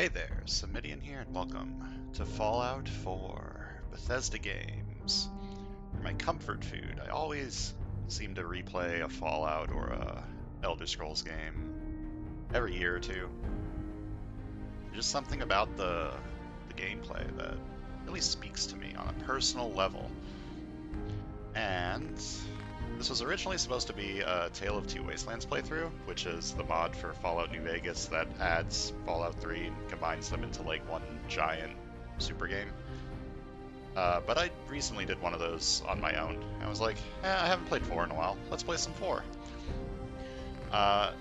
Hey there, Samitian here, and welcome to Fallout 4 Bethesda Games. For my comfort food, I always seem to replay a Fallout or a Elder Scrolls game every year or two. There's just something about the gameplay that really speaks to me on a personal level. And this was originally supposed to be a Tale of Two Wastelands playthrough, which is the mod for Fallout New Vegas that adds Fallout 3 and combines them into like one giant super game. But I recently did one of those on my own. I was like, I haven't played 4 in a while. Let's play some 4. Uh,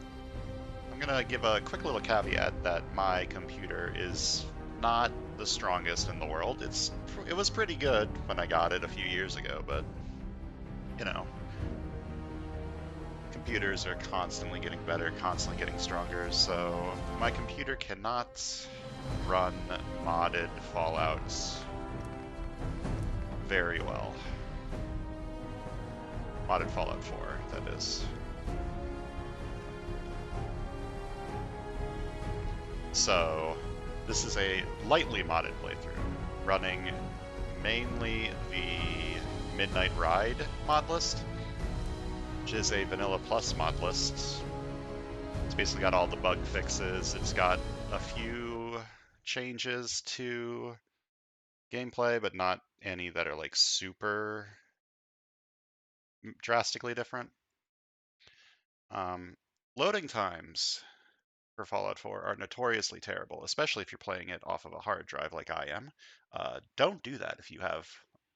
I'm gonna give a quick little caveat that my computer is not the strongest in the world. It was pretty good when I got it a few years ago, but you know, computers are constantly getting better, constantly getting stronger, so my computer cannot run modded Fallouts very well. Modded Fallout 4, that is. So, this is a lightly modded playthrough, running mainly the Midnight Ride mod list, which is a Vanilla Plus mod list. It's basically got all the bug fixes. It's got a few changes to gameplay, but not any that are like super drastically different. Loading times for Fallout 4 are notoriously terrible, especially if you're playing it off of a hard drive like I am. Don't do that if you have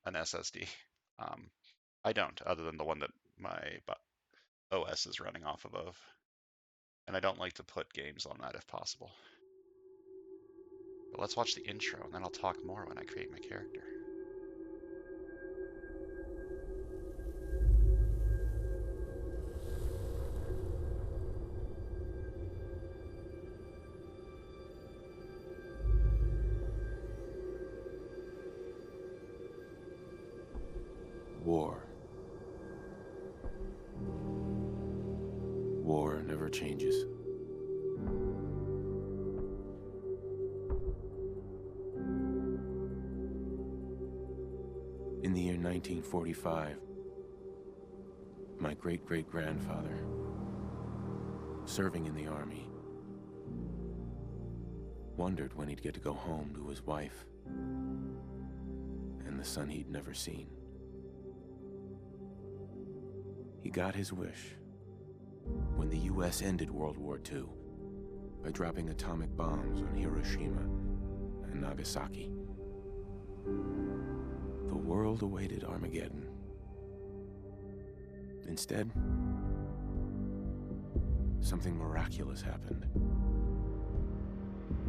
an SSD. Um, I don't, other than the one that my OS is running off of. And I don't like to put games on that if possible. But let's watch the intro, and then I'll talk more when I create my character. War. War never changes. In the year 1945, my great-great-grandfather, serving in the army, wondered when he'd get to go home to his wife and the son he'd never seen. He got his wish when the U.S. ended World War II by dropping atomic bombs on Hiroshima and Nagasaki. The world awaited Armageddon. Instead, something miraculous happened.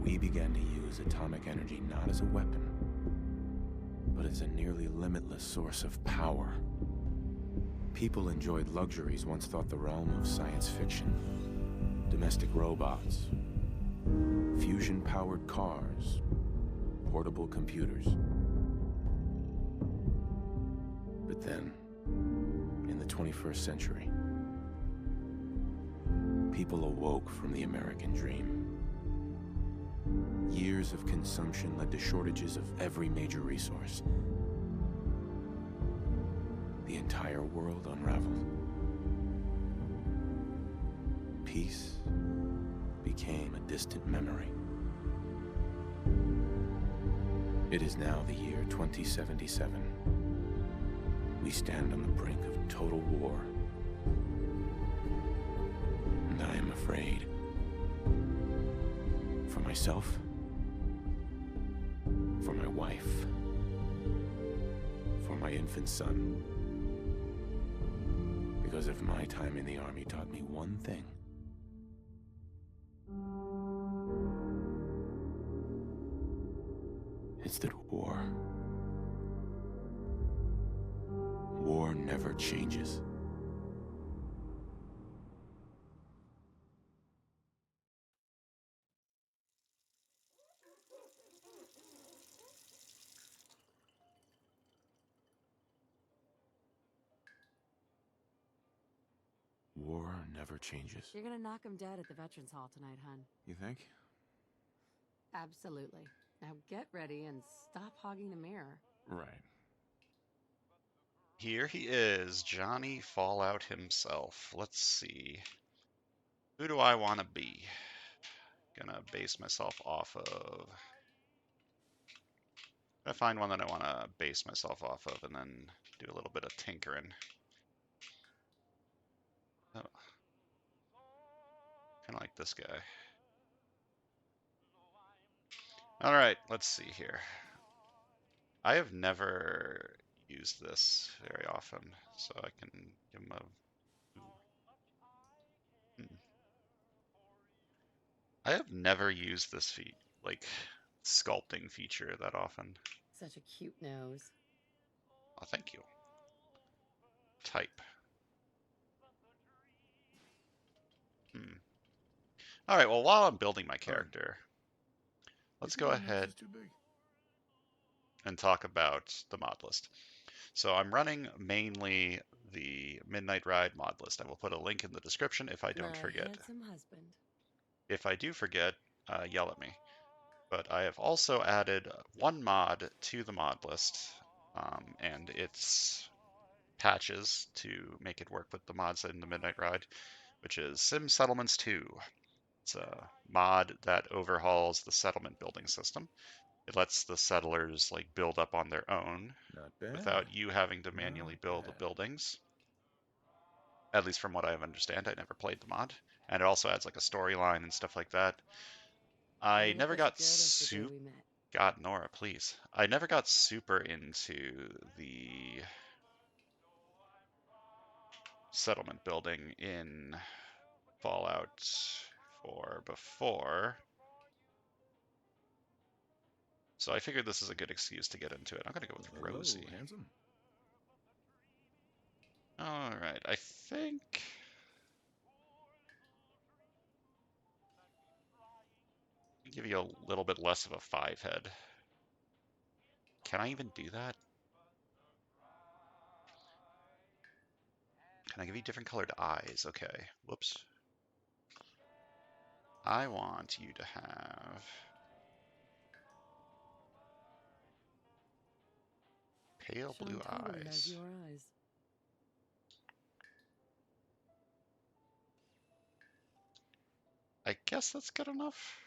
We began to use atomic energy not as a weapon, but as a nearly limitless source of power. People enjoyed luxuries once thought the realm of science fiction. Domestic robots, fusion-powered cars, portable computers. But then, in the 21st century, people awoke from the American dream. Years of consumption led to shortages of every major resource. The entire world unraveled. Peace became a distant memory. It is now the year 2077. We stand on the brink of total war. And I am afraid. For myself, for my wife, for my infant son. Because if my time in the army taught me one thing, it's that war never changes. War never changes. You're gonna knock him dead at the Veterans Hall tonight, hun. You think? Absolutely. Now get ready and stop hogging the mirror. Right. Here he is, Johnny Fallout himself. Let's see. Who do I want to be? Gonna base myself off of. I find one that I want to base myself off of and then do a little bit of tinkering. Oh, kind of like this guy. All right, let's see here. I have never used this very often, so I can give him a. Ooh, hmm. I have never used this like sculpting feature that often. Such a cute nose. Oh, thank you. Type. Hmm. All right, well, while I'm building my Hun, character, you let's think go my nose ahead is too big? and talk about the mod list. So I'm running mainly the Midnight Ride mod list. I will put a link in the description if I don't My forget. handsome husband. If I do forget, yell at me. But I have also added one mod to the mod list, and its patches to make it work with the mods in the Midnight Ride, which is Sim Settlements 2. It's a mod that overhauls the settlement building system. It lets the settlers like build up on their own Not bad. without you having to Not manually build the bad. buildings. At least from what I understand, I never played the mod. And it also adds like a storyline and stuff like that. I I look never as got good as the day we met. God, Nora, please. I never got super into the settlement building in Fallout 4 before, so I figured this is a good excuse to get into it. I'm gonna go with Hello, Rosie. handsome. All right, I think I'll give you a little bit less of a 5 head. Can I even do that? Can I give you different colored eyes? Okay, whoops. I want you to have pale Sean blue totally has eyes. your eyes. I guess that's good enough.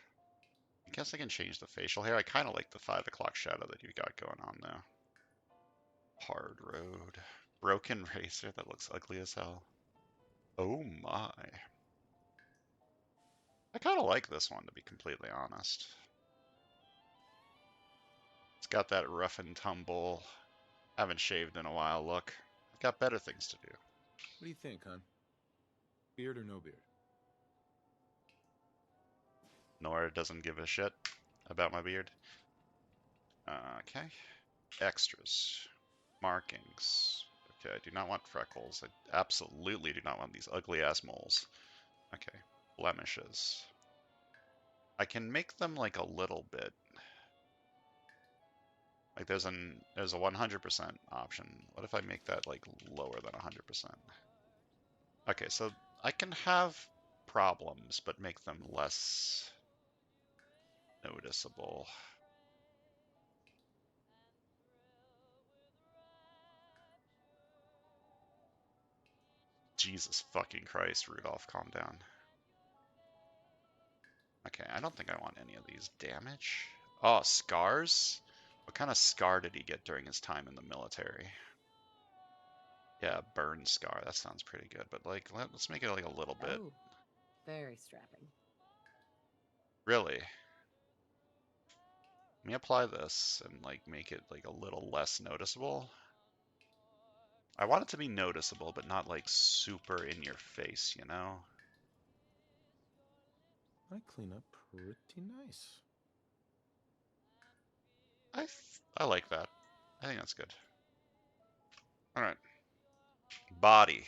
I guess I can change the facial hair. I kind of like the 5 o'clock shadow that you got going on though. Hard road. Broken racer that looks ugly as hell. Oh my. I kind of like this one to be completely honest. It's got that rough and tumble, haven't shaved in a while look. I've got better things to do. What do you think, hon? Beard or no beard? Nora doesn't give a shit about my beard. Okay. Extras. Markings. Okay, I do not want freckles. I absolutely do not want these ugly ass moles. Okay. Blemishes. I can make them like a little bit. Like there's a 100% option. What if I make that like lower than 100%? Okay, so I can have problems, but make them less noticeable. Jesus fucking Christ, Rudolph, calm down. Okay, I don't think I want any of these. Damage? Oh, scars? What kind of scar did he get during his time in the military? Yeah, burn scar. That sounds pretty good, but like let's make it like a little bit. Oh, very strapping. Really? Let me apply this and like make it like a little less noticeable. I want it to be noticeable, but not like super in your face, you know? I clean up pretty nice. I like that. I think that's good. All right. Body.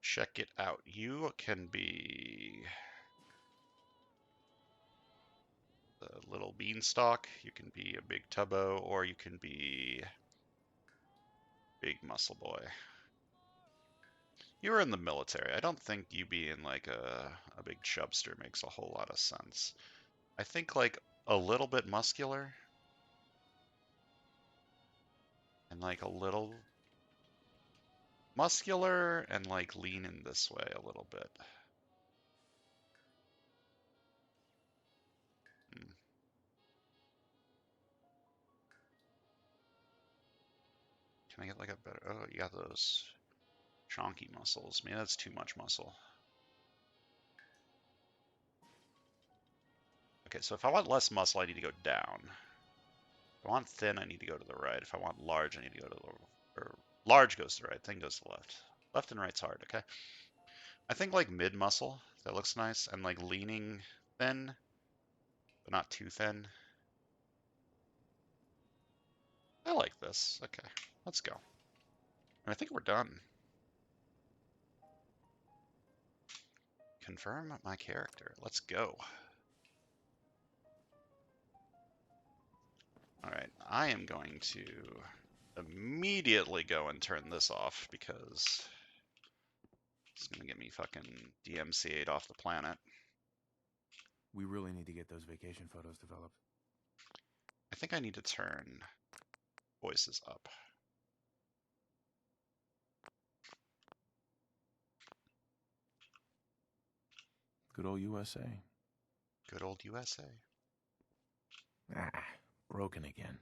Check it out. You can be the little beanstalk, you can be a big tubbo, or you can be big muscle boy. You were in the military. I don't think you being like a big chubster makes a whole lot of sense. I think like a little bit muscular and like a little muscular and like leaning this way a little bit. Hmm. Can I get like a better? Oh, you got those chonky muscles. Man, that's too much muscle. Okay, so if I want less muscle, I need to go down. If I want thin, I need to go to the right. If I want large, I need to go to the, or large goes to the right, thin goes to the left. Left and right's hard, okay? I think like mid muscle, that looks nice, and like leaning thin, but not too thin. I like this. Okay, let's go. And I think we're done. Confirm my character. Let's go. All right, I am going to immediately go and turn this off because it's gonna get me fucking DMCA'd off the planet. We really need to get those vacation photos developed. I think I need to turn voices up. Good old USA. Good old USA. Ah, broken again.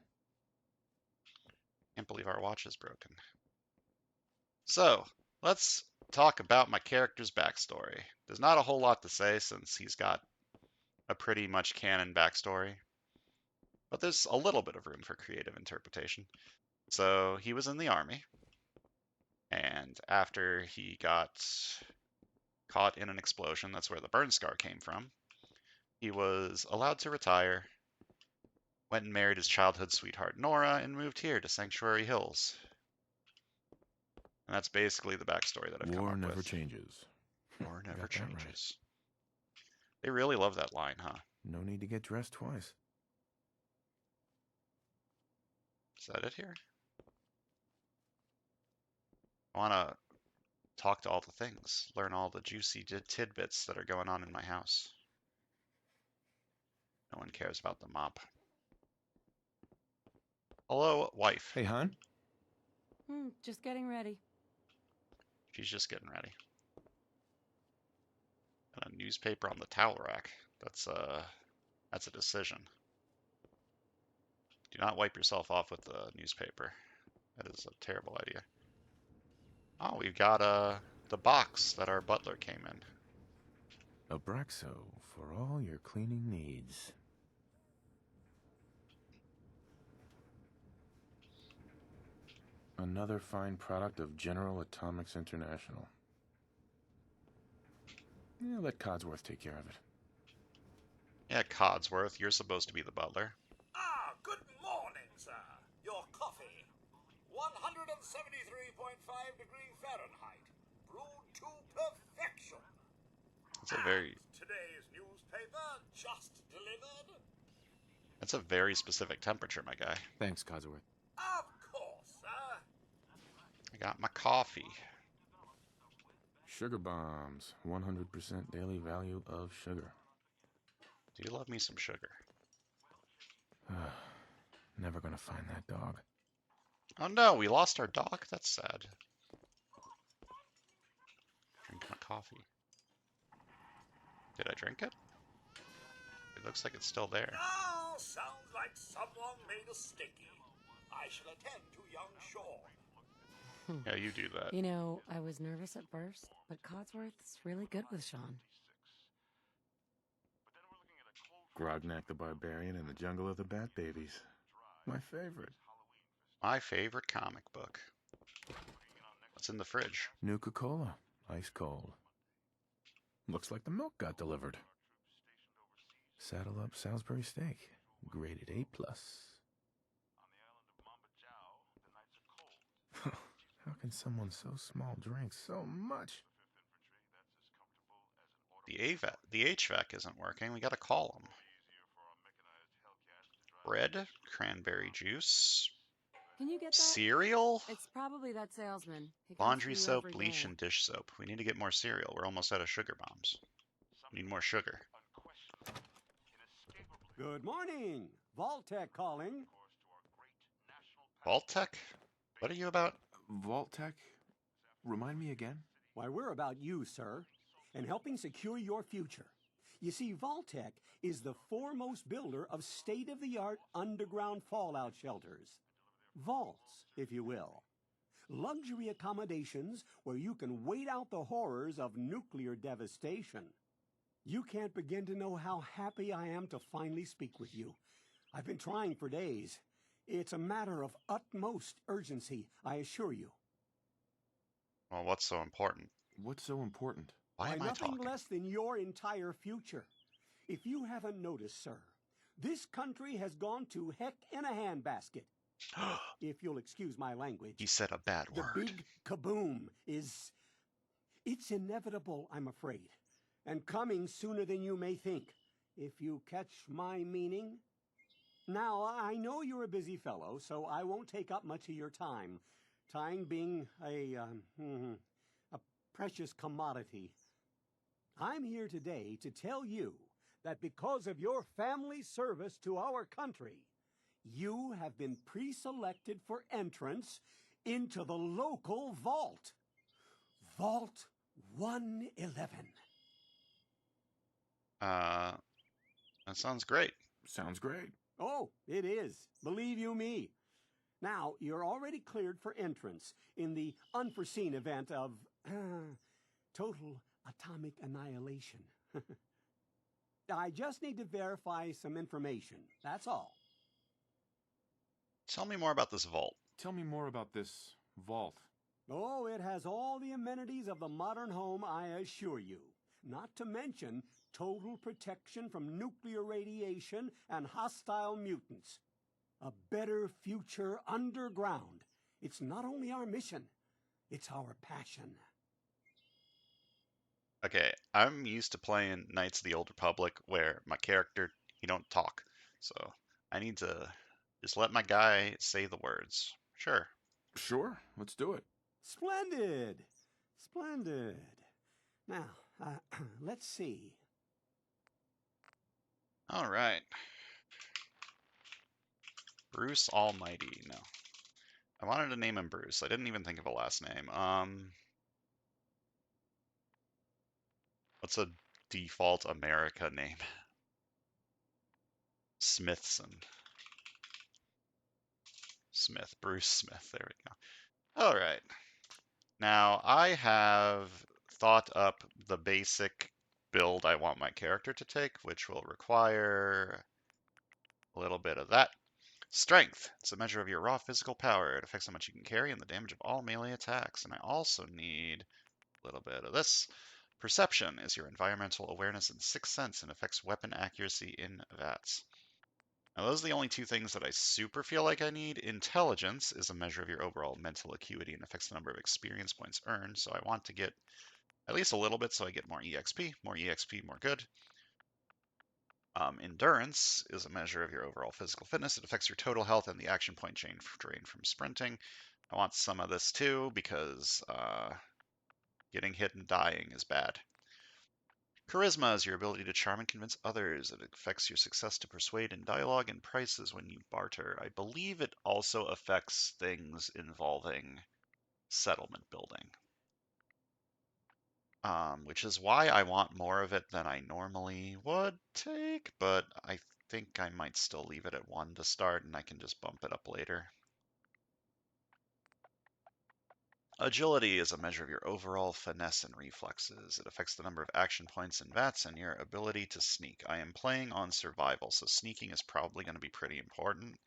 Can't believe our watch is broken. So, let's talk about my character's backstory. There's not a whole lot to say since he's got a pretty much canon backstory, but there's a little bit of room for creative interpretation. So, he was in the army, and after he got caught in an explosion, that's where the burn scar came from, he was allowed to retire, went and married his childhood sweetheart Nora, and moved here to Sanctuary Hills. And that's basically the backstory that I've come War up never with. changes. War never Got that right. changes. They really love that line, huh? No need to get dressed twice. Is that it here? I want to talk to all the things, learn all the juicy tidbits that are going on in my house. No one cares about the mop. Hello, wife. Hey, hon. Just getting ready. She's just getting ready. And a newspaper on the towel rack. That's a decision. Do not wipe yourself off with the newspaper. That is a terrible idea. Oh, we've got the box that our butler came in. Abraxo for all your cleaning needs. Another fine product of General Atomics International. Yeah, let Codsworth take care of it. Yeah, Codsworth, you're supposed to be the butler. Ah, good morning, sir. Your coffee. 173.5 degree Fahrenheit. Brewed to perfection. It's a very And today's newspaper just delivered. That's a very specific temperature, my guy. Thanks, Codsworth. Of course, sir. I got my coffee. Sugar bombs. 100% daily value of sugar. Do you love me some sugar? Never gonna find that dog. Oh no, we lost our dog? That's sad. Drink my coffee. Did I drink it? It looks like it's still there. Oh, sounds like someone made a sticky. I shall attend to young Sean. Yeah, you do that. You know, I was nervous at first, but Codsworth's really good with Sean. Grognak the Barbarian in the Jungle of the Bat Babies. My favorite. My favorite comic book. What's in the fridge? Nuka-Cola. Ice cold. Looks like the milk got delivered. Saddle up Salisbury steak. Graded A+. How can someone so small drink so much? The HVAC isn't working. We gotta call them. Bread, cranberry juice, Can you get that? Cereal? It's probably that salesman. He comes for Laundry you soap, every bleach, day. and dish soap. We need to get more cereal. We're almost out of sugar bombs. We need more sugar. Good morning. Vault-Tec calling. Vault-Tec? What are you about? Vault Tech? Remind me again? Why, we're about you, sir, and helping secure your future. You see, Vault-Tec is the foremost builder of state-of-the-art underground fallout shelters. Vaults, if you will. Luxury accommodations where you can wait out the horrors of nuclear devastation. You can't begin to know how happy I am to finally speak with you. I've been trying for days. It's a matter of utmost urgency, I assure you. Well, what's so important? What's so important? Why am I nothing talking? less than your entire future. If you haven't noticed, sir, this country has gone to heck in a handbasket. If you'll excuse my language. He said a bad The word. big kaboom is... It's inevitable, I'm afraid, and coming sooner than you may think, if you catch my meaning. Now, I know you're a busy fellow, so I won't take up much of your time. Time being a precious commodity. I'm here today to tell you that because of your family service to our country, you have been pre-selected for entrance into the local vault. Vault 111. That sounds great. Sounds great. Oh, it is. Believe you me. Now, you're already cleared for entrance in the unforeseen event of total atomic annihilation. I just need to verify some information. That's all. Tell me more about this vault. Tell me more about this vault. Oh, it has all the amenities of the modern home, I assure you. Not to mention total protection from nuclear radiation and hostile mutants. A better future underground. It's not only our mission, it's our passion. Okay, I'm used to playing Knights of the Old Republic where my character, he don't talk. So I need to just let my guy say the words. Sure. Sure, let's do it. Splendid. Splendid. Now, let's see. All right. Bruce Almighty. No. I wanted to name him Bruce. I didn't even think of a last name. What's a default America name? Smithson. Smith. Bruce Smith. There we go. All right. Now, I have thought up the basic build I want my character to take, which will require a little bit of that. Strength. It's a measure of your raw physical power. It affects how much you can carry and the damage of all melee attacks. And I also need a little bit of this. Perception is your environmental awareness and sixth sense and affects weapon accuracy in VATS. Now, those are the only two things that I super feel like I need. Intelligence is a measure of your overall mental acuity and affects the number of experience points earned. So I want to get at least a little bit so I get more EXP. More EXP, more good. Endurance is a measure of your overall physical fitness. It affects your total health and the action point drain from sprinting. I want some of this too because getting hit and dying is bad. Charisma is your ability to charm and convince others. It affects your success to persuade in dialogue and prices when you barter. I believe it also affects things involving settlement building. Which is why I want more of it than I normally would take, but I think I might still leave it at 1 to start, and I can just bump it up later. Agility is a measure of your overall finesse and reflexes. It affects the number of action points in VATS and your ability to sneak. I am playing on survival, so sneaking is probably going to be pretty important.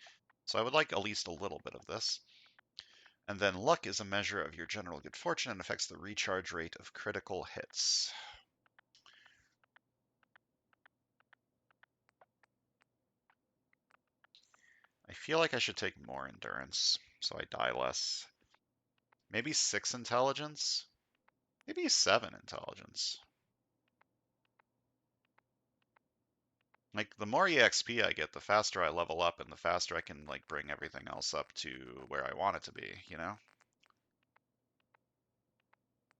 So I would like at least a little bit of this. And then luck is a measure of your general good fortune and affects the recharge rate of critical hits. I feel like I should take more endurance, so I die less. Maybe 6 intelligence? Maybe 7 intelligence. Like, the more EXP I get, the faster I level up, and the faster I can, like, bring everything else up to where I want it to be, you know?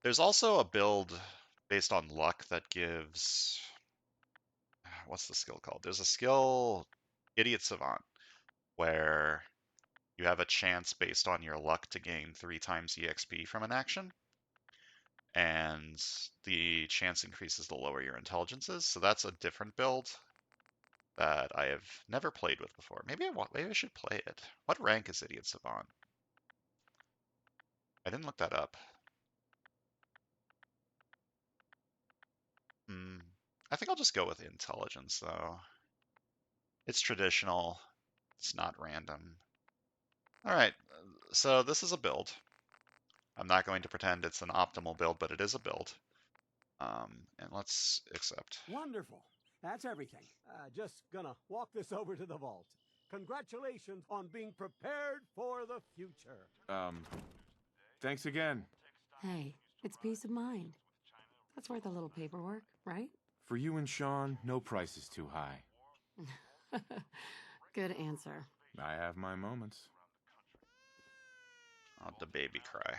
There's also a build based on luck that gives... What's the skill called? There's a skill, Idiot Savant, where you have a chance based on your luck to gain 3 times EXP from an action, and the chance increases the lower your intelligence is. So that's a different build that I have never played with before. Maybe I should play it. What rank is Idiot Savant? I didn't look that up. I think I'll just go with intelligence though. It's traditional. It's not random. All right, so this is a build. I'm not going to pretend it's an optimal build, but it is a build. And let's accept. Wonderful. That's everything. Just gonna walk this over to the vault. Congratulations on being prepared for the future. Thanks again. Hey, it's peace of mind. That's worth a little paperwork, right? For you and Sean, no price is too high. Good answer. I have my moments. Oh, the baby cry.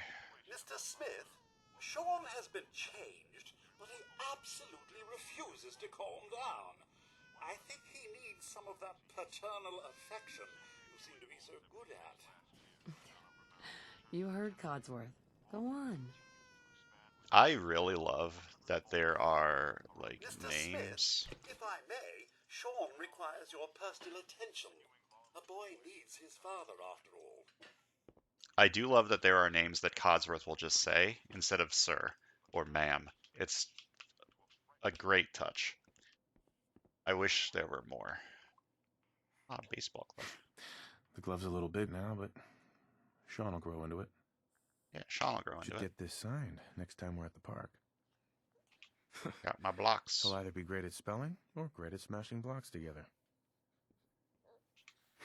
Mr. Smith, Sean has been changed, but he absolutely refuses to calm down. I think he needs some of that paternal affection you seem to be so good at. You heard Codsworth. Go on. I really love that there are, like, Mr. names. Smith, if I may, Sean requires your personal attention. A boy needs his father, after all. I do love that there are names that Codsworth will just say instead of sir or ma'am. It's a great touch. I wish there were more. Ah, baseball glove. The glove's a little big now, but Sean will grow into it. Yeah, Sean will grow into Should it. get this signed next time we're at the park. Got my blocks. He'll either be great at spelling or great at smashing blocks together.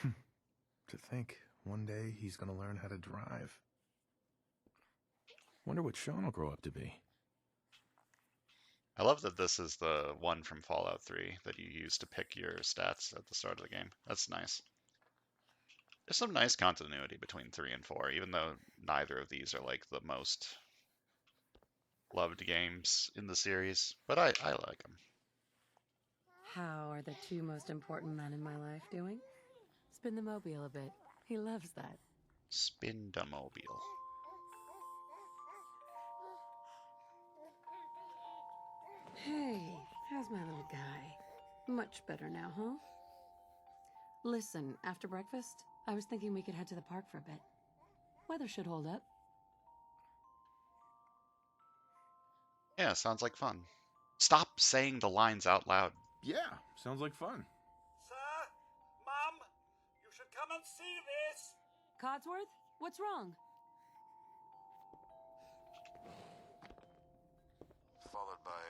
To think, one day he's gonna learn how to drive. Wonder what Sean will grow up to be. I love that this is the one from Fallout 3 that you use to pick your stats at the start of the game. That's nice. There's some nice continuity between 3 and 4, even though neither of these are like the most loved games in the series, but I like them. How are the 2 most important men in my life doing? Spin the mobile a bit. He loves that. Spin the mobile. Hey, how's my little guy? Much better now, huh? Listen, after breakfast, I was thinking we could head to the park for a bit. Weather should hold up. Yeah, sounds like fun. Stop saying the lines out loud. Yeah, sounds like fun. Sir, Mum, you should come and see this. Codsworth, what's wrong? Followed by...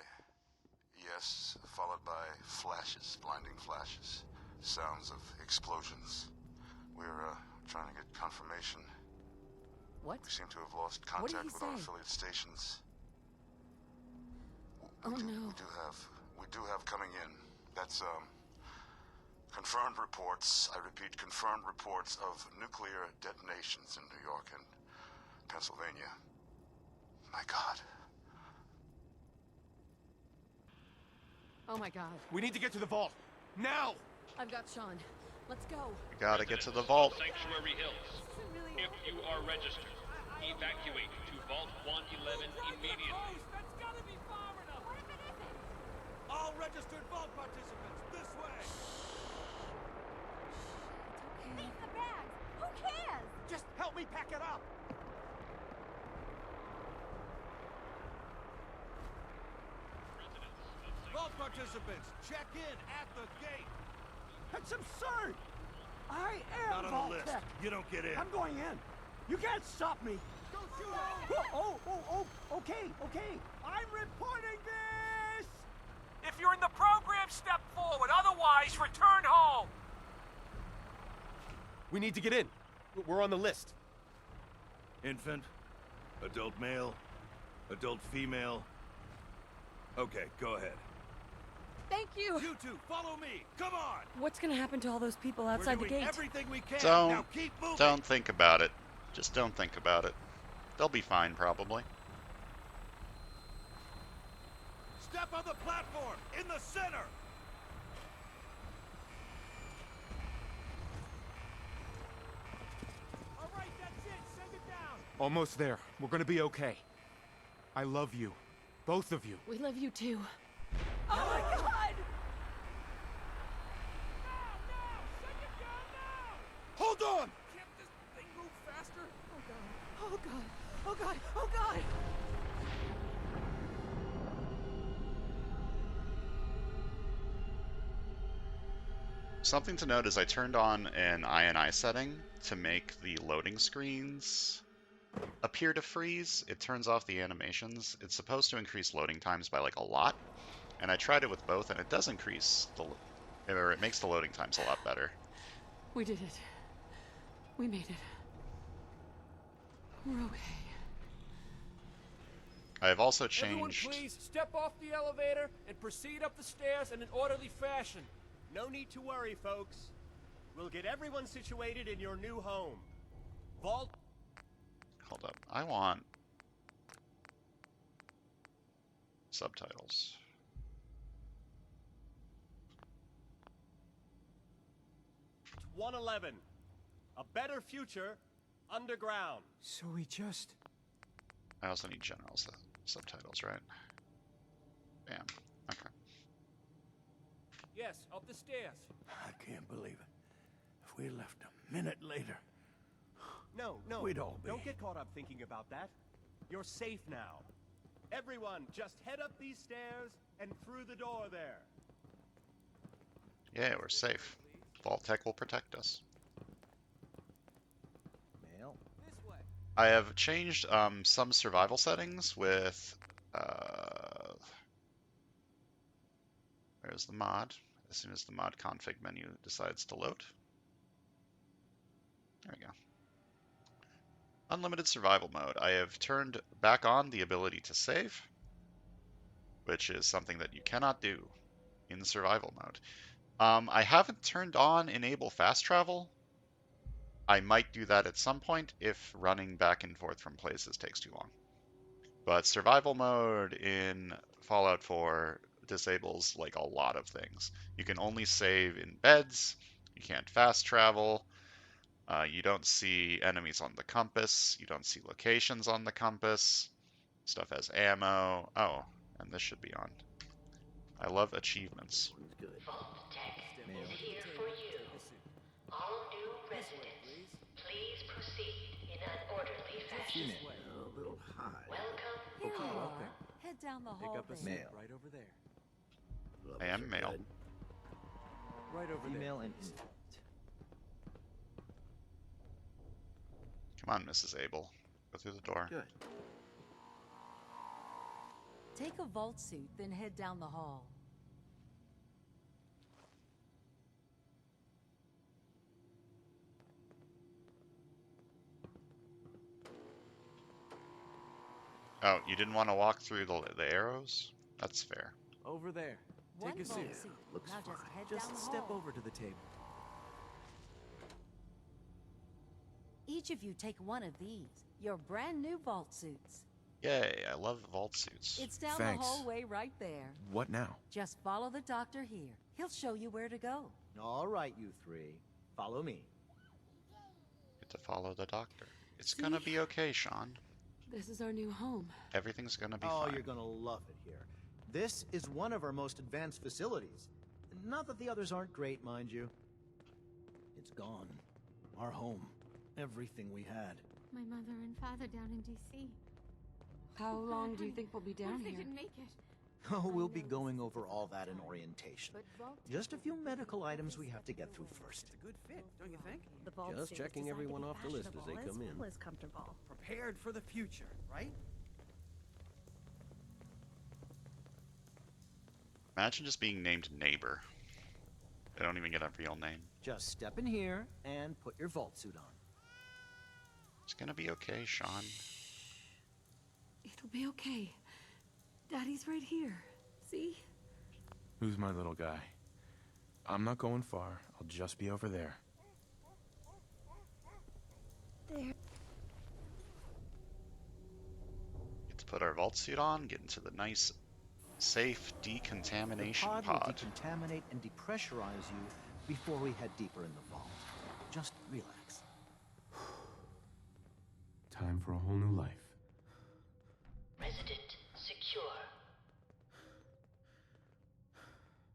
yes, followed by flashes, blinding flashes. Sounds of explosions. We're, trying to get confirmation. What? We seem to have lost What did contact he with our say? affiliate stations. Oh, no. We do have coming in. That's, confirmed reports, I repeat, confirmed reports of nuclear detonations in New York and Pennsylvania. My God. Oh my god. We need to get to the vault. Now! I've got Sean. Let's go. We gotta get to the vault. Sanctuary Hills. If you are registered, evacuate to Vault 111 immediately. That's gotta be far enough! What if it isn't? All registered vault participants, this way! Leave the bags! Who cares? Just help me pack it up! Vault participants, check in at the gate! That's absurd! I am Not on Vault the list. Tech. You don't get in. I'm going in. You can't stop me. Don't shoot! Okay. I'm reporting this! If you're in the program, step forward. Otherwise, return home! We need to get in. We're on the list. Infant, adult male, adult female. Okay, go ahead. Thank you. You two, follow me. Come on. What's gonna happen to all those people outside We're the doing gate? everything we can. Don't, Now keep moving. don't think about it. Just don't think about it. They'll be fine, probably. Step on the platform in the center. All right, that's it. Send it down. Almost there. We're gonna be okay. I love you. Both of you. We love you too. Oh my God! Send it down now. Hold on. Can't this thing move faster? Oh God! Oh God! Oh God! Something to note is I turned on an INI setting to make the loading screens appear to freeze. It turns off the animations. It's supposed to increase loading times by like a lot, and I tried it with both, and it does increase or it makes the loading times a lot better. We did it. We made it. We're okay. I have also Everyone, changed. please step off the elevator and proceed up the stairs in an orderly fashion. No need to worry, folks. We'll get everyone situated in your new home. Vault. Hold up. I want subtitles. 111. A better future underground. So we just... I also need general subtitles, right? Bam. Okay. Yes, up the stairs. I can't believe it. If we left a minute later... No, We'd all be... Don't get caught up thinking about that. You're safe now. Everyone, just head up these stairs and through the door there. Yeah, we're safe. Vault-Tec will protect us. Mail. This way. I have changed some survival settings with... Where's the mod? As soon as the mod config menu decides to load. There we go. Unlimited survival mode. I have turned back on the ability to save, which is something that you cannot do in survival mode. I haven't turned on enable fast travel. I might do that at some point if running back and forth from places takes too long. But survival mode in Fallout 4 disables like a lot of things. You can only save in beds, you can't fast travel, you don't see enemies on the compass, you don't see locations on the compass, stuff has ammo. Oh, and this should be on. I love achievements. Vault-Tec is here for you. All new residents, please proceed in an orderly fashion. A little high. Welcome. Here you are. Head down the hall. Pick up a there. mail right over there. I am male. Right over Female there. and infant. Come on, Mrs. Abel. Go through the door. Good. Take a vault suit, then head down the hall. Oh, you didn't want to walk through the arrows? That's fair. Over there. One Take a vault seat. suit. Looks now just fine. head down Just the step hall. over to the table. Each of you take one of these. Your brand new vault suits. Yay, I love vault suits. It's down Thanks. the hallway right there. What now? Just follow the doctor here. He'll show you where to go. All right, you three. Follow me. Get to follow the doctor. It's gonna be okay, Sean. This is our new home. Everything's gonna be Oh, fine. you're gonna love it here. This is one of our most advanced facilities. Not that the others aren't great, mind you. It's gone. Our home. Everything we had. My mother and father down in D.C. How long do you think we'll be What down if they here? didn't make it? Oh, we'll be going over all that in orientation. Just a few medical items we have to get through first. Good fit, don't you think? The vault Just suit is checking designed everyone to be off the list as they fashionable come in. well as comfortable. Prepared for the future, right? Imagine just being named Neighbor. They don't even get a real name. Just step in here and put your vault suit on. It's gonna be okay, Sean. It'll be okay. Daddy's right here. See? Who's my little guy? I'm not going far. I'll just be over there. There. Get to put our vault suit on, get into the nice, safe decontamination The pod pod. will decontaminate and depressurize you before we head deeper in the vault. Just relax. Time for a whole new life. Resident secure.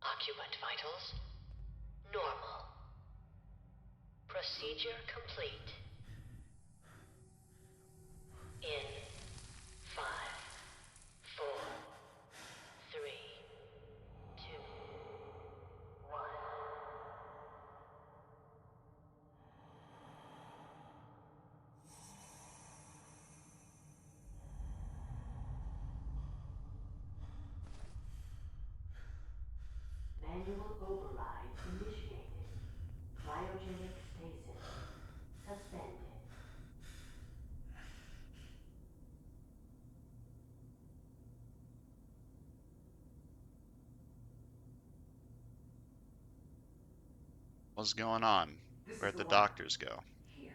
Occupant vitals normal. Procedure complete. In 5, 4, 3, 2, 1. Manual override initiated. Cryogenic stasis suspended. What's going on? Where'd the doctors go? Here.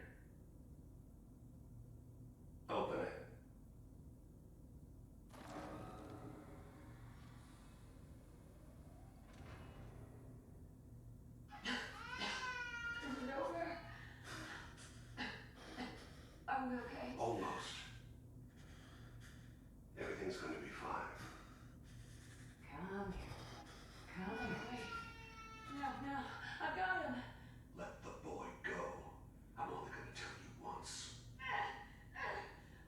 Open it. Is it over? Are we okay? Almost. Everything's going to be fine. Come here. Come here. Wait. No, I've got him. Let the boy go. I'm only going to tell you once.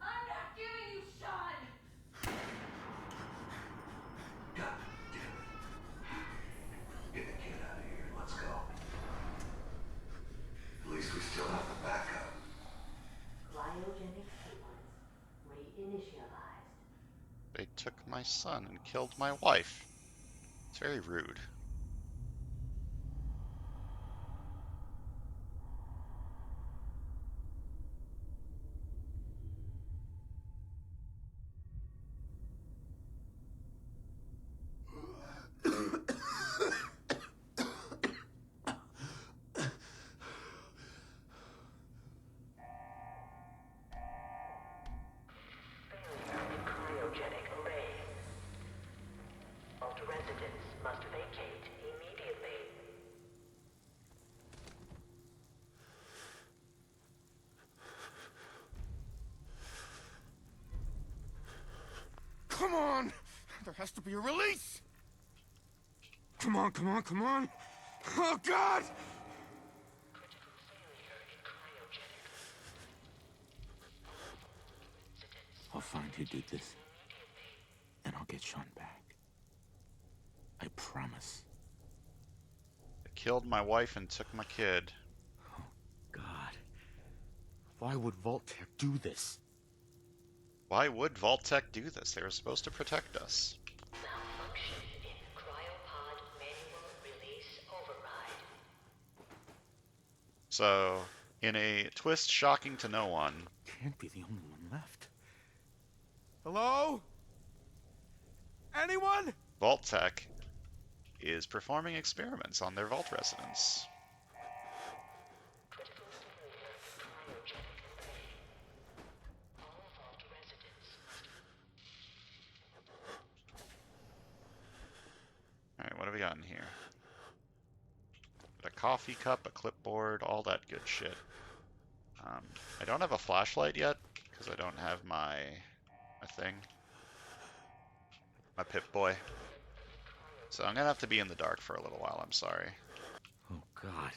I'm not giving you Sean. God damn it. Get the kid out of here. Let's go. At least we still have the backup. Cryogenic sequence reinitialized. They took my son and killed my wife. It's very rude. Cryogenic array. Vault residents must vacate immediately. Come on! There has to be a release! Come on, come on, come on! Oh, God! Critical failure in cryogenics. I'll find who did this, and I'll get Sean back. I promise. They killed my wife and took my kid. Oh, God. Why would Vault-Tec do this? Why would Vault-Tec do this? They were supposed to protect us. Malfunction in cryopod manual release override. So, in a twist shocking to no one, Can't be the only one left. Hello? Anyone? Vault-Tec is performing experiments on their vault residents. Critical failure in cryogenic array. All vault residents must. Alright, what have we got in here? Got a coffee cup, a clipboard, all that good shit. I don't have a flashlight yet, because I don't have my thing. My Pip-Boy. So I'm gonna have to be in the dark for a little while, I'm sorry. Oh, God.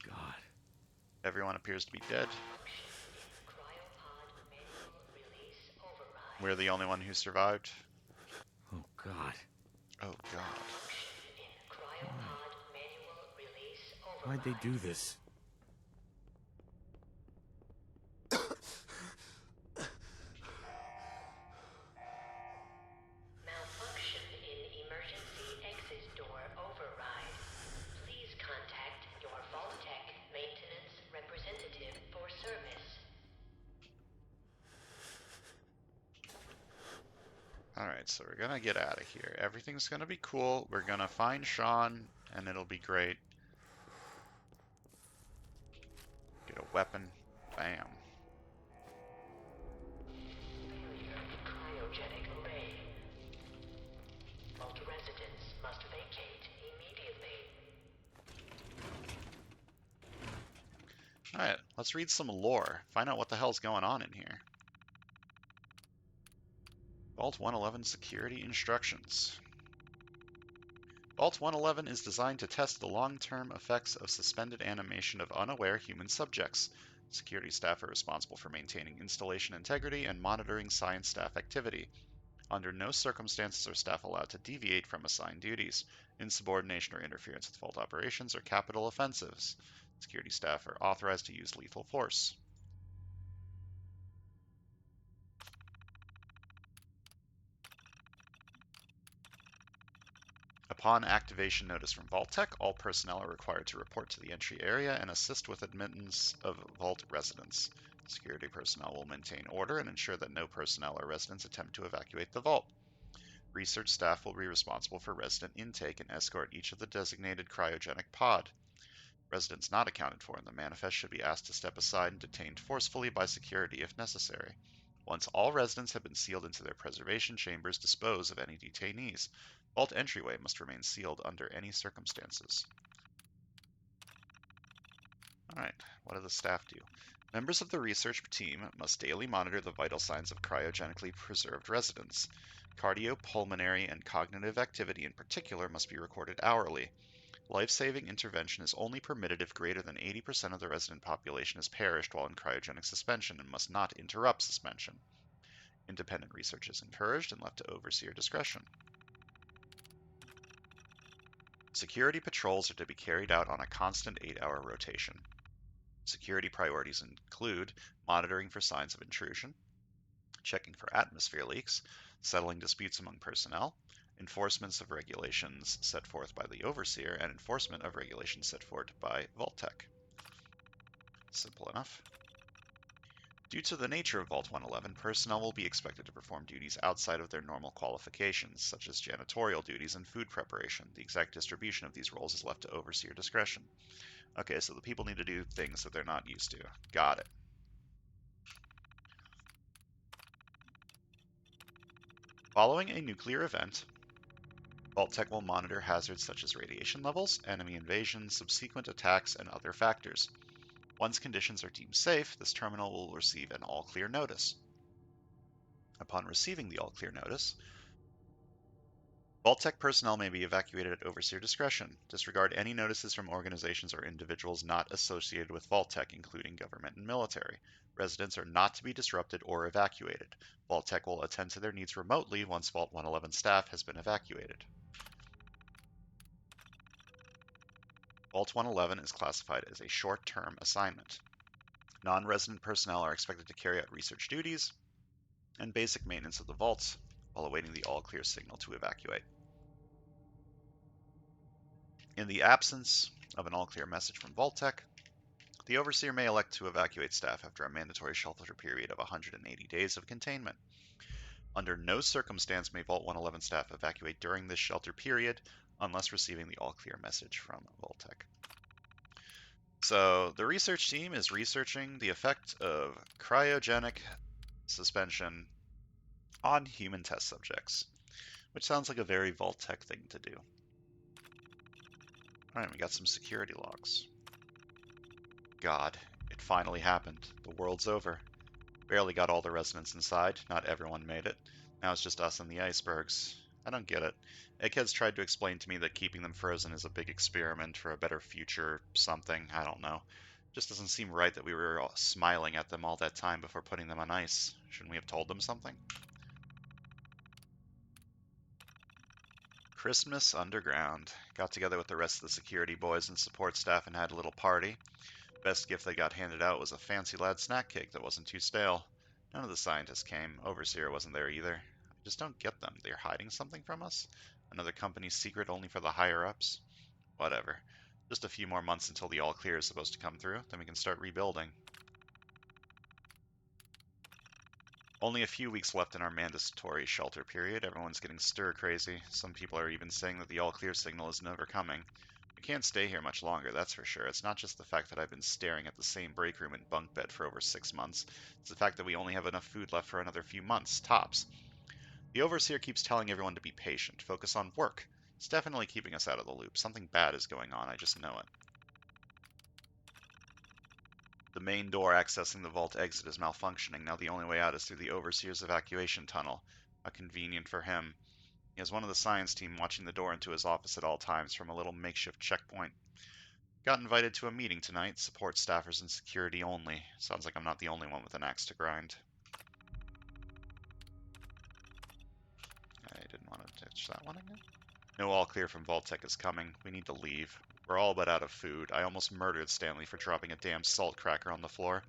God. Everyone appears to be dead. Cryopod manual release override. We're the only one who survived. Oh, God. Oh, God. In cryopod manual release Why'd they do this? Malfunction in emergency exit door override. Please contact your Vault-Tec maintenance representative for service. Alright, Alright, so we're gonna get out of here. Everything's gonna be cool. We're gonna find Sean, and it'll be great. Get a weapon. Bam. Cryogenic array. Vault residents must vacate immediately. Alright, let's read some lore. Find out what the hell's going on in here. Vault 111 security instructions. Vault 111 is designed to test the long-term effects of suspended animation of unaware human subjects. Security staff are responsible for maintaining installation integrity and monitoring science staff activity. Under no circumstances are staff allowed to deviate from assigned duties. Insubordination or interference with vault operations are capital offenses. Security staff are authorized to use lethal force. Upon activation notice from Vault-Tec, all personnel are required to report to the entry area and assist with admittance of Vault residents. Security personnel will maintain order and ensure that no personnel or residents attempt to evacuate the vault. Research staff will be responsible for resident intake and escort each of the designated cryogenic pod. Residents not accounted for in the manifest should be asked to step aside and detained forcefully by security if necessary. Once all residents have been sealed into their preservation chambers, dispose of any detainees. Vault entryway must remain sealed under any circumstances. Alright, what do the staff do? Members of the research team must daily monitor the vital signs of cryogenically preserved residents. Cardiopulmonary and cognitive activity in particular must be recorded hourly. Life-saving intervention is only permitted if greater than 80% of the resident population has perished while in cryogenic suspension and must not interrupt suspension. Independent research is encouraged and left to overseer discretion. Security patrols are to be carried out on a constant 8-hour rotation. Security priorities include monitoring for signs of intrusion, checking for atmosphere leaks, settling disputes among personnel, enforcements of regulations set forth by the overseer, and enforcement of regulations set forth by Vault-Tec. Simple enough. Due to the nature of Vault 111, personnel will be expected to perform duties outside of their normal qualifications, such as janitorial duties and food preparation. The exact distribution of these roles is left to overseer discretion. Okay, so the people need to do things that they're not used to. Got it. Following a nuclear event, Vault-Tec will monitor hazards such as radiation levels, enemy invasion, subsequent attacks, and other factors. Once conditions are deemed safe, this terminal will receive an all-clear notice. Upon receiving the all-clear notice, Vault-Tec personnel may be evacuated at overseer discretion. Disregard any notices from organizations or individuals not associated with Vault-Tec, including government and military. Residents are not to be disrupted or evacuated. Vault-Tec will attend to their needs remotely once Vault 111 staff has been evacuated. Vault 111 is classified as a short-term assignment. Non-resident personnel are expected to carry out research duties and basic maintenance of the vaults while awaiting the all-clear signal to evacuate. In the absence of an all-clear message from Vault-Tec, the overseer may elect to evacuate staff after a mandatory shelter period of 180 days of containment. Under no circumstance may Vault 111 staff evacuate during this shelter period unless receiving the all-clear message from Vault-Tec. So the research team is researching the effect of cryogenic suspension on human test subjects, which sounds like a very Vault-Tec thing to do. Alright, we got some security logs. God, it finally happened. The world's over. Barely got all the residents inside. Not everyone made it. Now it's just us and the icebergs. I don't get it. Egghead's tried to explain to me that keeping them frozen is a big experiment for a better future something. I don't know. Just doesn't seem right that we were all smiling at them all that time before putting them on ice. Shouldn't we have told them something? Christmas underground. Got together with the rest of the security boys and support staff and had a little party. Best gift they got handed out was a fancy lad snack cake that wasn't too stale. None of the scientists came. Overseer wasn't there either. I just don't get them. They're hiding something from us? Another company's secret only for the higher-ups? Whatever. Just a few more months until the all-clear is supposed to come through, then we can start rebuilding. Only a few weeks left in our mandatory shelter period. Everyone's getting stir-crazy. Some people are even saying that the all-clear signal is never coming. I can't stay here much longer, that's for sure. It's not just the fact that I've been staring at the same break room and bunk bed for over 6 months. It's the fact that we only have enough food left for another few months, tops. The Overseer keeps telling everyone to be patient, focus on work. It's definitely keeping us out of the loop. Something bad is going on, I just know it. The main door accessing the vault exit is malfunctioning. Now the only way out is through the Overseer's evacuation tunnel. How convenient for him. He has one of the science team watching the door into his office at all times from a little makeshift checkpoint. Got invited to a meeting tonight. Support staffers and security only. Sounds like I'm not the only one with an axe to grind. I didn't want to touch that one again. No all clear from Vault-Tec is coming. We need to leave. We're all but out of food. I almost murdered Stanley for dropping a damn salt cracker on the floor.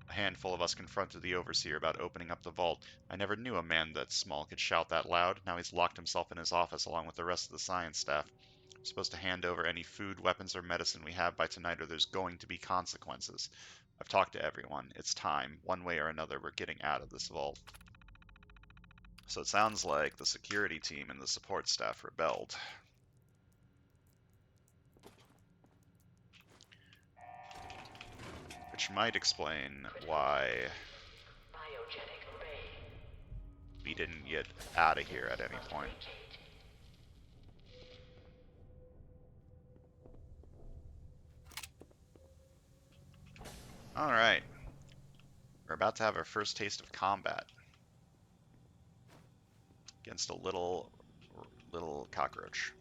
A handful of us confronted the Overseer about opening up the vault. I never knew a man that small could shout that loud. Now he's locked himself in his office along with the rest of the science staff. We're supposed to hand over any food, weapons, or medicine we have by tonight or there's going to be consequences. I've talked to everyone. It's time. One way or another, we're getting out of this vault. So it sounds like the security team and the support staff rebelled. Which might explain why we didn't get out of here at any point. Alright. We're about to have our first taste of combat. Against a little cockroach.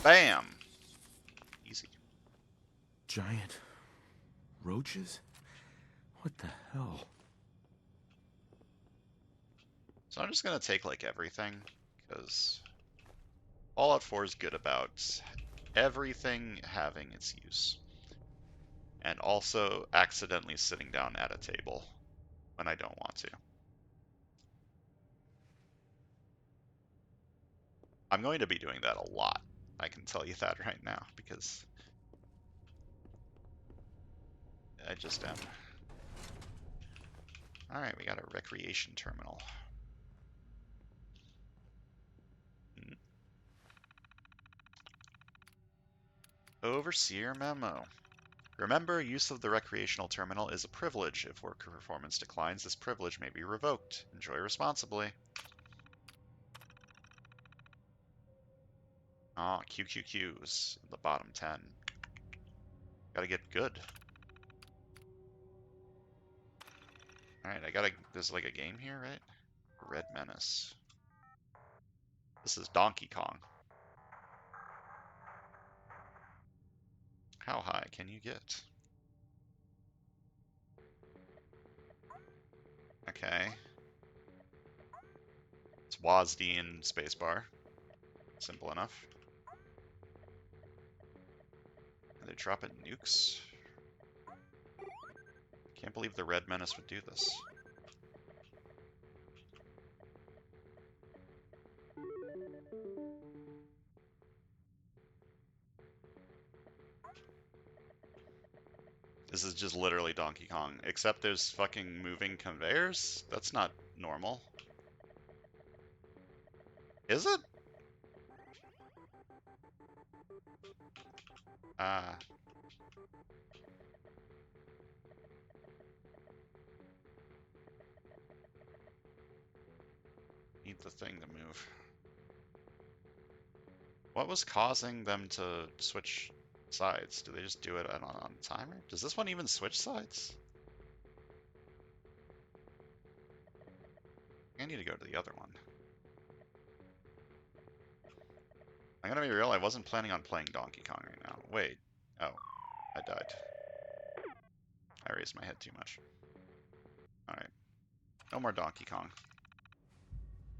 Bam! Easy. Giant roaches? What the hell? So I'm just gonna take like everything, because Fallout 4 is good about everything having its use. And also accidentally sitting down at a table when I don't want to. I'm going to be doing that a lot. I can tell you that right now, because I just am. Alright, we got a recreation terminal. Overseer memo. Remember, use of the recreational terminal is a privilege. If worker performance declines, this privilege may be revoked. Enjoy responsibly. Ah, QQQs in the bottom 10. Gotta get good. Alright, there's like a game here, right? Red Menace. This is Donkey Kong. How high can you get? Okay. It's WASD and spacebar. Simple enough. Are they dropping nukes? Can't believe the Red Menace would do this. This is just literally Donkey Kong, except there's fucking moving conveyors? That's not normal. Is it? Need the thing to move. What was causing them to switch sides? Do they just do it on timer? Does this one even switch sides? I need to go to the other one. I'm gonna be real, I wasn't planning on playing Donkey Kong right now. Wait. Oh. I died. I raised my head too much. Alright. No more Donkey Kong.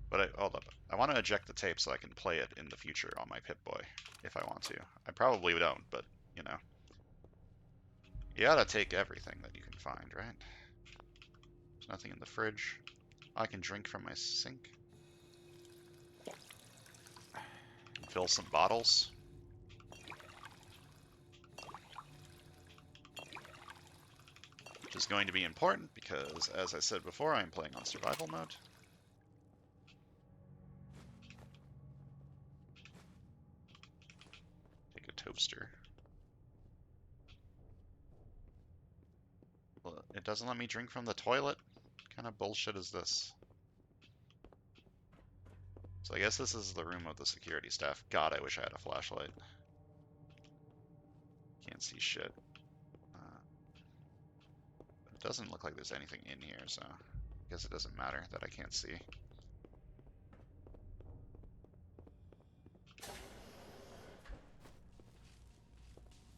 But hold up. I want to eject the tape so I can play it in the future on my Pip-Boy, if I want to. I probably don't, but, you know. You gotta take everything that you can find, right? There's nothing in the fridge. I can drink from my sink. Fill some bottles. is going to be important because, as I said before, I'm playing on survival mode. Take a toaster. Well, it doesn't let me drink from the toilet? What kind of bullshit is this? So I guess this is the room of the security staff. God, I wish I had a flashlight. Can't see shit. But it doesn't look like there's anything in here, so I guess it doesn't matter that I can't see.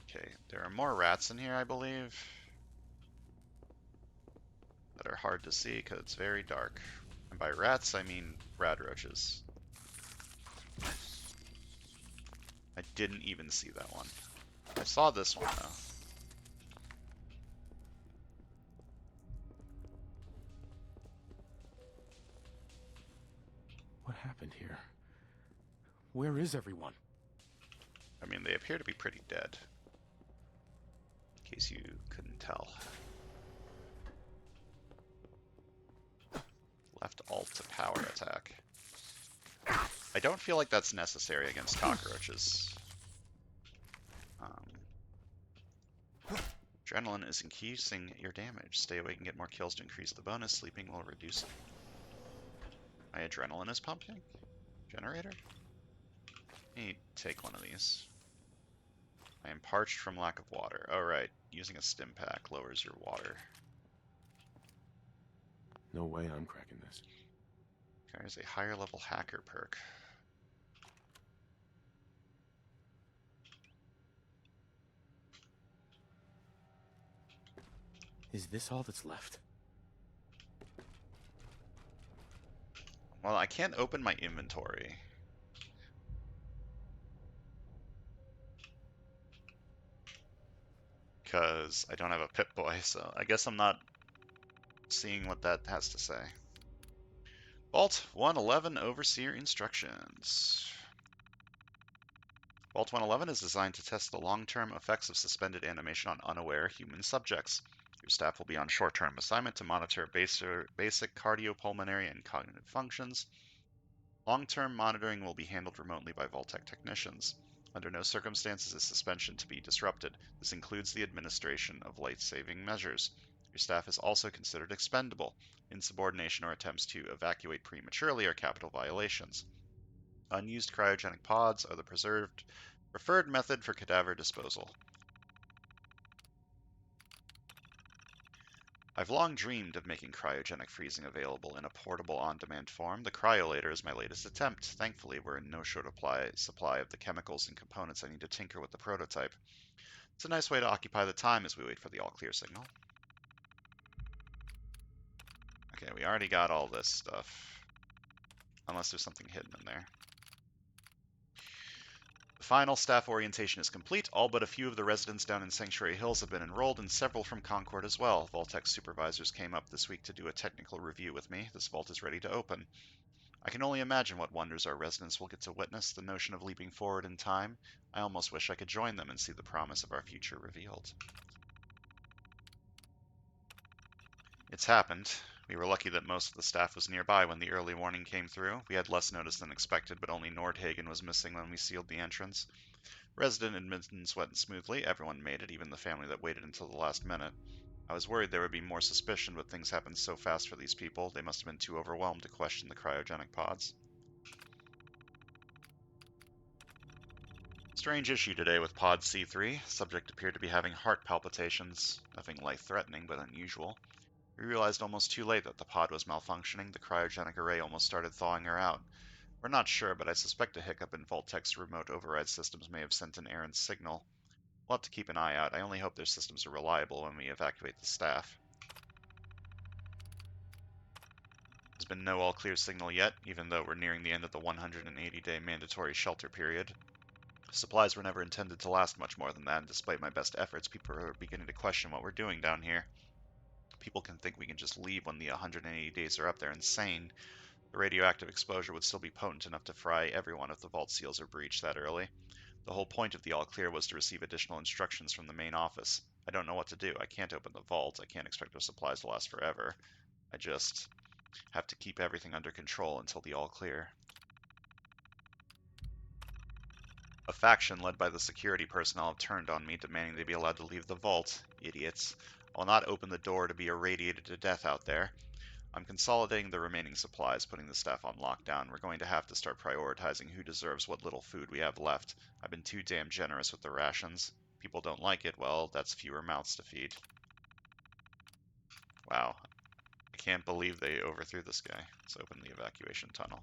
Okay, there are more rats in here, I believe, that are hard to see because it's very dark. And by rats, I mean rad roaches. I didn't even see that one. I saw this one, though. What happened here? Where is everyone? I mean, they appear to be pretty dead. In case you couldn't tell. Left alt to power attack. I don't feel like that's necessary against cockroaches. Adrenaline is increasing your damage. Stay awake and get more kills to increase the bonus. Sleeping will reduce it. My adrenaline is pumping? Generator? Let me take one of these. I am parched from lack of water. Oh, right. Using a stim pack lowers your water. No way I'm cracking this. There's a higher level hacker perk. Is this all that's left? Well, I can't open my inventory. Because I don't have a Pip-Boy, so I guess I'm not seeing what that has to say. Vault 111 Overseer Instructions. Vault 111 is designed to test the long-term effects of suspended animation on unaware human subjects. Your staff will be on short-term assignment to monitor basic cardiopulmonary and cognitive functions. Long-term monitoring will be handled remotely by Vault-Tec technicians. Under no circumstances is suspension to be disrupted. This includes the administration of life-saving measures. Your staff is also considered expendable. Insubordination or attempts to evacuate prematurely are capital violations. Unused cryogenic pods are the preferred method for cadaver disposal. I've long dreamed of making cryogenic freezing available in a portable on-demand form. The cryolator is my latest attempt. Thankfully, we're in no short supply of the chemicals and components I need to tinker with the prototype. It's a nice way to occupy the time as we wait for the all-clear signal. Okay, we already got all this stuff. Unless there's something hidden in there. The final staff orientation is complete. All but a few of the residents down in Sanctuary Hills have been enrolled, and several from Concord as well. Vault-Tec supervisors came up this week to do a technical review with me. This vault is ready to open. I can only imagine what wonders our residents will get to witness. The notion of leaping forward in time. I almost wish I could join them and see the promise of our future revealed. It's happened. We were lucky that most of the staff was nearby when the early warning came through. We had less notice than expected, but only Nordhagen was missing when we sealed the entrance. Resident admittance went smoothly. Everyone made it, even the family that waited until the last minute. I was worried there would be more suspicion, but things happened so fast for these people. They must have been too overwhelmed to question the cryogenic pods. Strange issue today with Pod C3. Subject appeared to be having heart palpitations. Nothing life-threatening, but unusual. We realized almost too late that the pod was malfunctioning. The cryogenic array almost started thawing her out. We're not sure, but I suspect a hiccup in Vault-Tec's remote override systems may have sent an errant signal. We'll have to keep an eye out. I only hope their systems are reliable when we evacuate the staff. There's been no all-clear signal yet, even though we're nearing the end of the 180-day mandatory shelter period. Supplies were never intended to last much more than that, and despite my best efforts, people are beginning to question what we're doing down here. People can think we can just leave when the 180 days are up. They're insane. The radioactive exposure would still be potent enough to fry everyone if the vault seals are breached that early. The whole point of the all-clear was to receive additional instructions from the main office. I don't know what to do. I can't open the vault. I can't expect our supplies to last forever. I just have to keep everything under control until the all clear. A faction led by the security personnel have turned on me, demanding they be allowed to leave the vault. Idiots. I'll not open the door to be irradiated to death out there. I'm consolidating the remaining supplies, putting the staff on lockdown. We're going to have to start prioritizing who deserves what little food we have left. I've been too damn generous with the rations. People don't like it, well, that's fewer mouths to feed. Wow. I can't believe they overthrew this guy. Let's open the evacuation tunnel.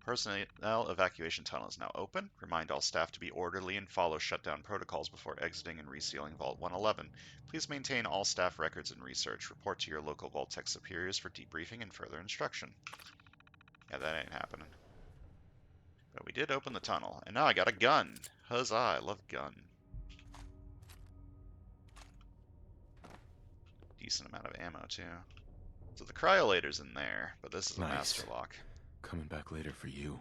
Personnel evacuation tunnel is now open. Remind all staff to be orderly and follow shutdown protocols before exiting and resealing Vault 111. Please maintain all staff records and research. Report to your local Vault Tech superiors for debriefing and further instruction. Yeah, that ain't happening. But we did open the tunnel, and now I got a gun. Huzzah, I love gun. Decent amount of ammo, too. So the cryolator's in there, but this is a master lock. Coming back later for you.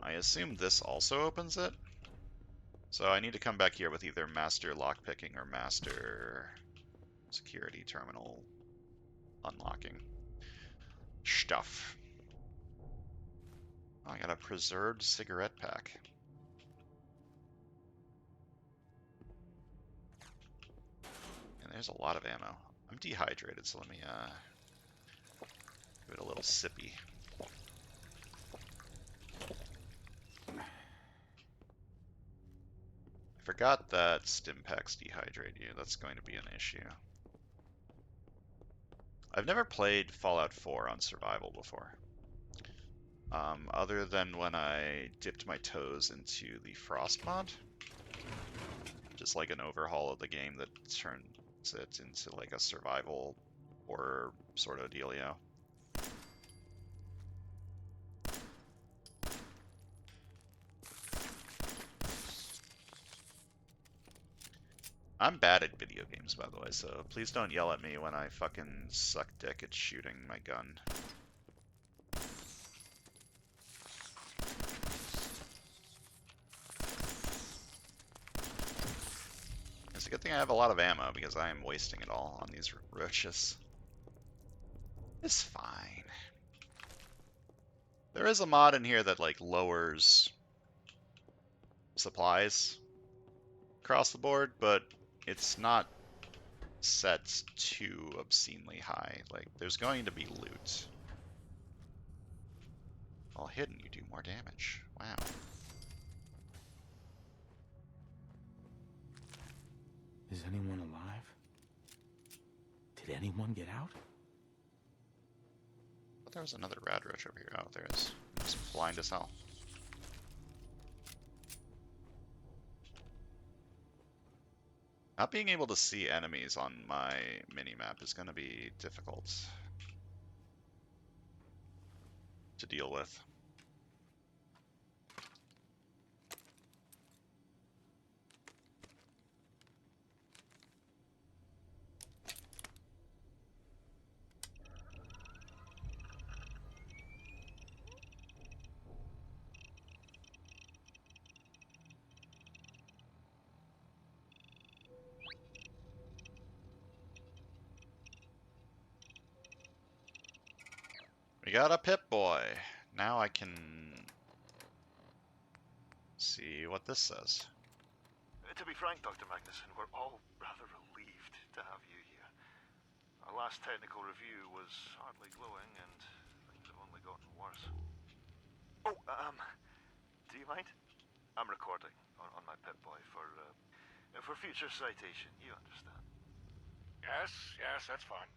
I assume this also opens it. So I need to come back here with either master lockpicking or master security terminal unlocking stuff. Oh, I got a preserved cigarette pack. And there's a lot of ammo. I'm dehydrated, so let me give it a little sippy. I forgot that stim packs dehydrate you. That's going to be an issue. I've never played Fallout 4 on survival before. Other than when I dipped my toes into the Frost mod. Just like an overhaul of the game that turns it into like a survival horror sort of dealio. I'm bad at video games, by the way, so please don't yell at me when I fucking suck dick at shooting my gun. It's a good thing I have a lot of ammo, because I am wasting it all on these roaches. It's fine. There is a mod in here that, like, lowers supplies across the board, but it's not set too obscenely high. Like, there's going to be loot. While hidden, you do more damage. Wow. Is anyone alive? Did anyone get out? I thought there was another rad roach over here. Oh, there is. It's blind as hell. Not being able to see enemies on my mini-map is going to be difficult to deal with. We got a Pip-Boy. Now I can see what this says. To be frank, Dr. Magnuson, we're all rather relieved to have you here. Our last technical review was hardly glowing, and things have only gotten worse. Oh, do you mind? I'm recording on my Pip-Boy for future citation, you understand. Yes, that's fine.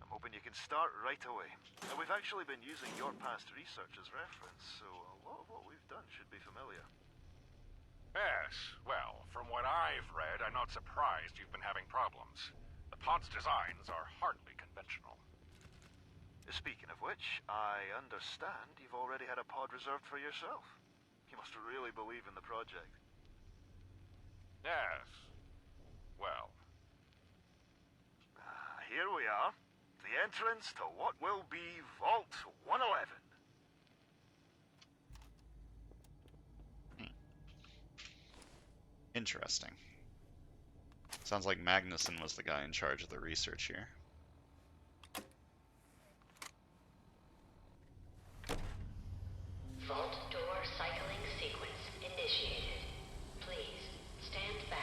I'm hoping you can start right away. Now, we've actually been using your past research as reference, so a lot of what we've done should be familiar. Yes, well, from what I've read, I'm not surprised you've been having problems. The pod's designs are hardly conventional. Speaking of which, I understand you've already had a pod reserved for yourself. You must really believe in the project. Yes. Well. Here we are. The entrance to what will be Vault 111. Interesting. Sounds like Magnuson was the guy in charge of the research here. Vault door cycling sequence initiated. Please stand back.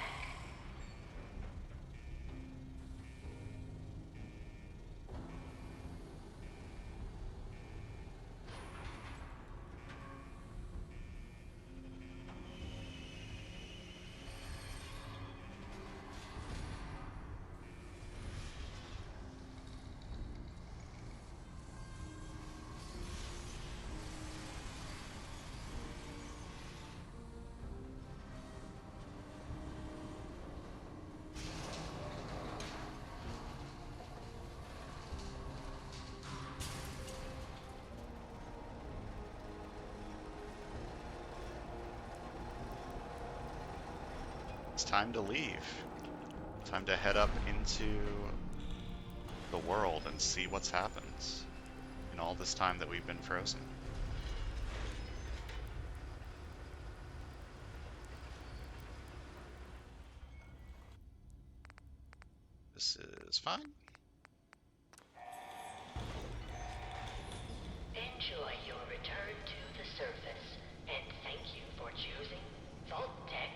It's time to leave. Time to head up into the world and see what's happened in all this time that we've been frozen. This is fine. Enjoy your return to the surface, and thank you for choosing Vault Tech.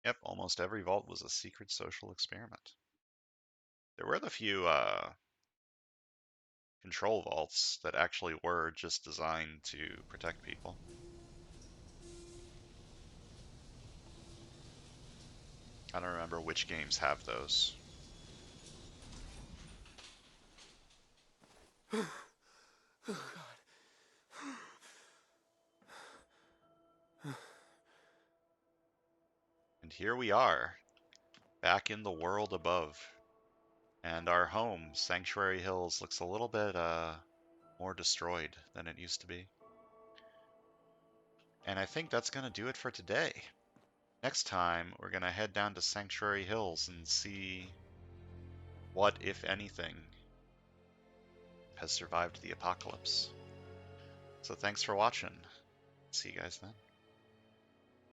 Yep, almost every vault was a secret social experiment. There were the few control vaults that actually were just designed to protect people. I don't remember which games have those. And here we are, back in the world above. And our home, Sanctuary Hills, looks a little bit more destroyed than it used to be. And I think that's going to do it for today. Next time, we're going to head down to Sanctuary Hills and see what, if anything, has survived the apocalypse. So thanks for watching. See you guys then.